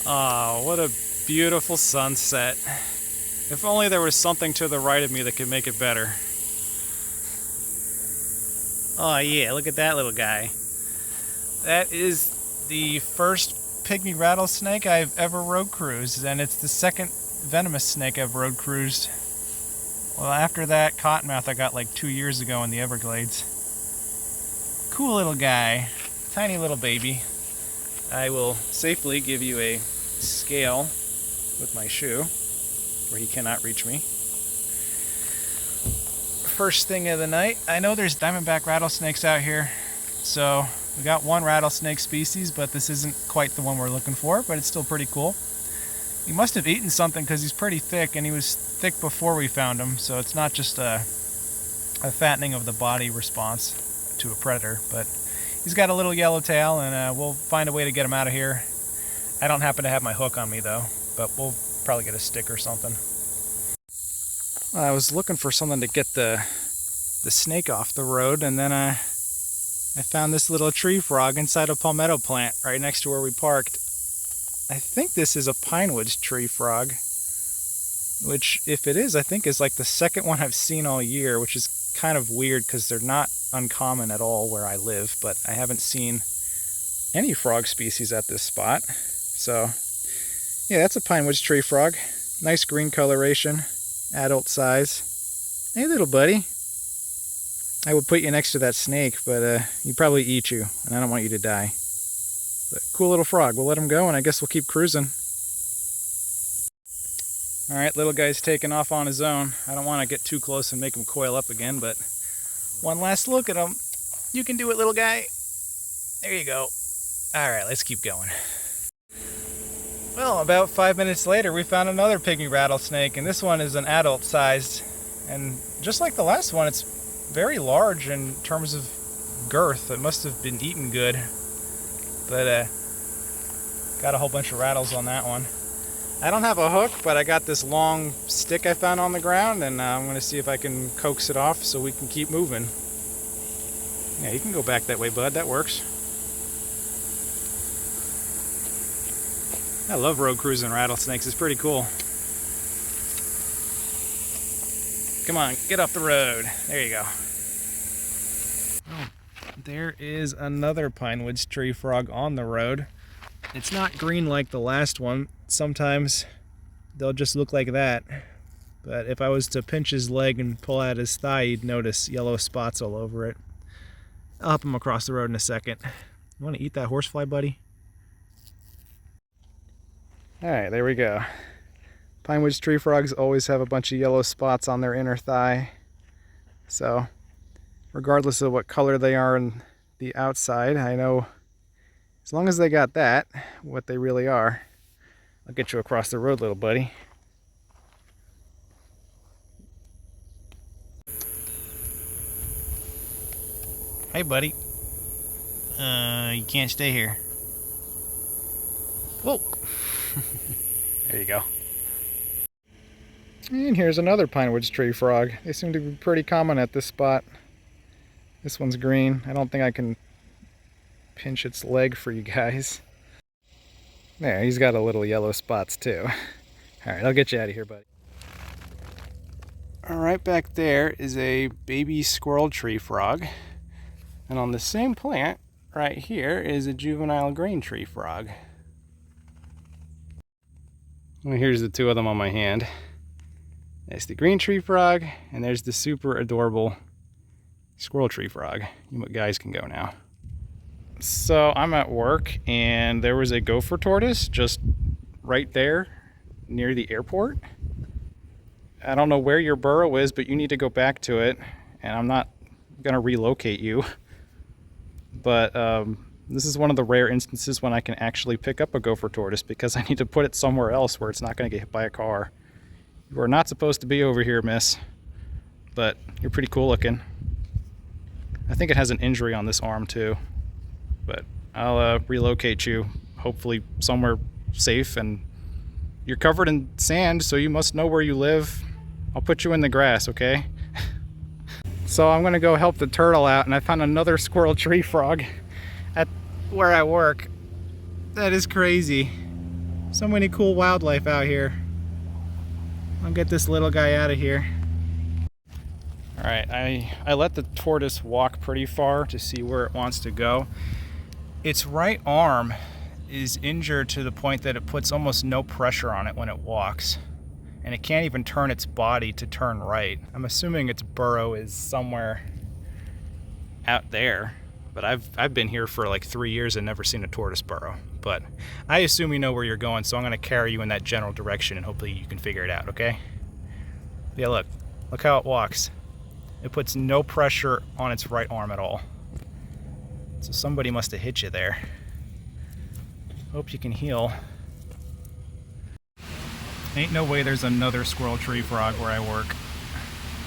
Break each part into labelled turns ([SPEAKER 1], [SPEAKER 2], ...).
[SPEAKER 1] Oh, what a beautiful sunset. If only there was something to the right of me that could make it better. Oh yeah, look at that little guy. That is the first pygmy rattlesnake I've ever road cruised, and it's the second venomous snake I've road cruised. Well, after that cottonmouth I got like 2 years ago in the Everglades. Cool little guy, tiny little baby. I will safely give you a scale with my shoe, where he cannot reach me. First thing of the night, I know there's diamondback rattlesnakes out here, so we got one rattlesnake species, but this isn't quite the one we're looking for, but it's still pretty cool. He must have eaten something because he's pretty thick, and he was thick before we found him, so it's not just a fattening of the body response to a predator, but he's got a little yellow tail, and we'll find a way to get him out of here. I don't happen to have my hook on me though, but we'll probably get a stick or something. I was looking for something to get the snake off the road, and then I found this little tree frog inside a palmetto plant right next to where we parked. I think this is a pinewoods tree frog, which, if it is, I think is like the second one I've seen all year, which is kind of weird because they're not uncommon at all where I live, but I haven't seen any frog species at this spot. So yeah, that's a pinewoods tree frog. Nice green coloration, adult size. Hey little buddy. I would put you next to that snake, but he'd probably eat you, and I don't want you to die. But cool little frog. We'll let him go, and I guess we'll keep cruising. Alright, little guy's taking off on his own. I don't want to get too close and make him coil up again, but one last look at him. You can do it, little guy. There you go. Alright, let's keep going. Well, about 5 minutes later, we found another pygmy rattlesnake, and this one is an adult sized. And just like the last one, it's very large in terms of girth. It must have been eaten good. But got a whole bunch of rattles on that one. I don't have a hook, but I got this long stick I found on the ground, and I'm going to see if I can coax it off so we can keep moving. Yeah, you can go back that way, bud. That works. I love road cruising rattlesnakes. It's pretty cool. Come on, get off the road. There you go. Oh, there is another pinewoods tree frog on the road. It's not green like the last one. Sometimes they'll just look like that. But if I was to pinch his leg and pull out his thigh, you'd notice yellow spots all over it. I'll help him across the road in a second. You want to eat that horsefly, buddy? Alright, there we go. Pinewoods tree frogs always have a bunch of yellow spots on their inner thigh. So, regardless of what color they are on the outside, I know as long as they got that, what they really are. I'll get you across the road, little buddy. Hey, buddy. You can't stay here. Whoa. There you go. And here's another pinewoods tree frog. They seem to be pretty common at this spot. This one's green. I don't think I can pinch its leg for you guys. There, he's got a little yellow spots too. Alright, I'll get you out of here, buddy. Alright, back there is a baby squirrel tree frog. And on the same plant, right here, is a juvenile green tree frog. Well, here's the two of them on my hand. There's the green tree frog, and there's the super adorable squirrel tree frog. You guys can go now. So I'm at work, and there was a gopher tortoise just right there near the airport. I don't know where your burrow is, but you need to go back to it, and I'm not gonna relocate you. But this is one of the rare instances when I can actually pick up a gopher tortoise, because I need to put it somewhere else where it's not going to get hit by a car. You are not supposed to be over here, miss. But you're pretty cool looking. I think it has an injury on this arm too. But I'll relocate you, hopefully somewhere safe. And you're covered in sand, so you must know where you live. I'll put you in the grass, okay? So I'm going to go help the turtle out, and I found another squirrel tree frog at where I work. That is crazy. So many cool wildlife out here. I'll get this little guy out of here. Alright, I let the tortoise walk pretty far to see where it wants to go. Its right arm is injured to the point that it puts almost no pressure on it when it walks. And it can't even turn its body to turn right. I'm assuming its burrow is somewhere out there. But I've been here for like 3 years and never seen a tortoise burrow. But I assume you know where you're going, so I'm gonna carry you in that general direction and hopefully you can figure it out, okay? Yeah, look how it walks. It puts no pressure on its right arm at all. So somebody must have hit you there. Hope you can heal. Ain't no way there's another squirrel tree frog where I work.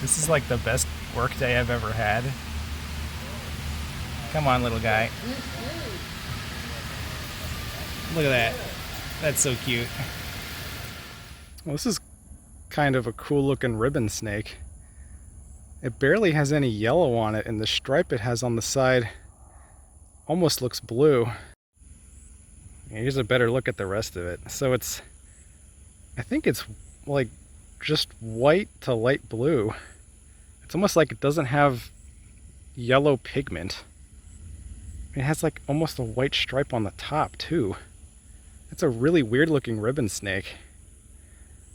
[SPEAKER 1] This is like the best work day I've ever had. Come on, little guy. Look at that. That's so cute. Well, this is kind of a cool looking ribbon snake. It barely has any yellow on it, and the stripe it has on the side almost looks blue. Here's a better look at the rest of it. So I think it's like just white to light blue. It's almost like it doesn't have yellow pigment. It has like almost a white stripe on the top too. It's a really weird looking ribbon snake.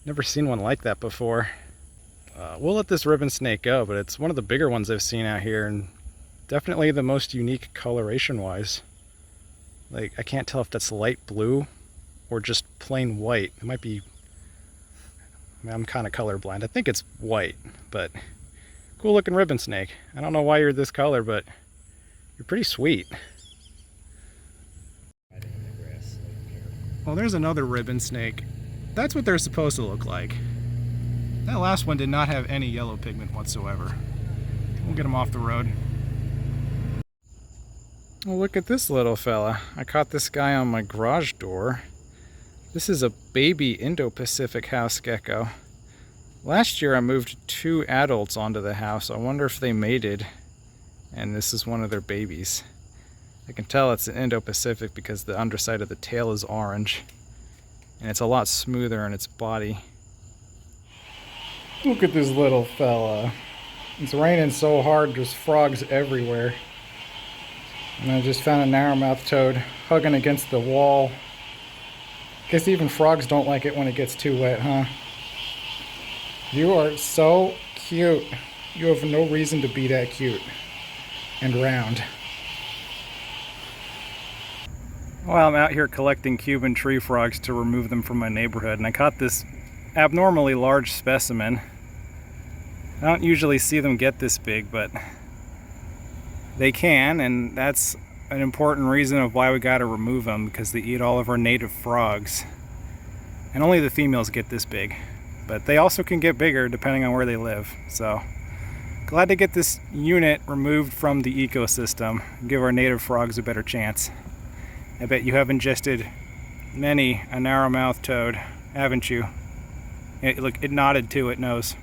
[SPEAKER 1] Never seen one like that before. We'll let this ribbon snake go, but it's one of the bigger ones I've seen out here, and definitely the most unique coloration wise. Like, I can't tell if that's light blue or just plain white. It might be, I mean, I'm kind of colorblind. I think it's white, but cool looking ribbon snake. I don't know why you're this color, but you're pretty sweet. Well, there's another ribbon snake. That's what they're supposed to look like. That last one did not have any yellow pigment whatsoever. We'll get him off the road. Well, look at this little fella. I caught this guy on my garage door. This is a baby Indo-Pacific house gecko. Last year I moved 2 adults onto the house. I wonder if they mated, and this is one of their babies. I can tell it's an Indo-Pacific because the underside of the tail is orange, and it's a lot smoother in its body. Look at this little fella. It's raining so hard, there's frogs everywhere. And I just found a narrowmouth toad hugging against the wall. Guess even frogs don't like it when it gets too wet, huh? You are so cute. You have no reason to be that cute and round. Well, I'm out here collecting Cuban tree frogs to remove them from my neighborhood, and I caught this abnormally large specimen. I don't usually see them get this big, but they can, and that's an important reason of why we gotta remove them, because they eat all of our native frogs. And only the females get this big, but they also can get bigger depending on where they live. So glad to get this unit removed from the ecosystem and give our native frogs a better chance. I bet you have ingested many a narrowmouth toad, haven't you? Look, it nodded too, it knows.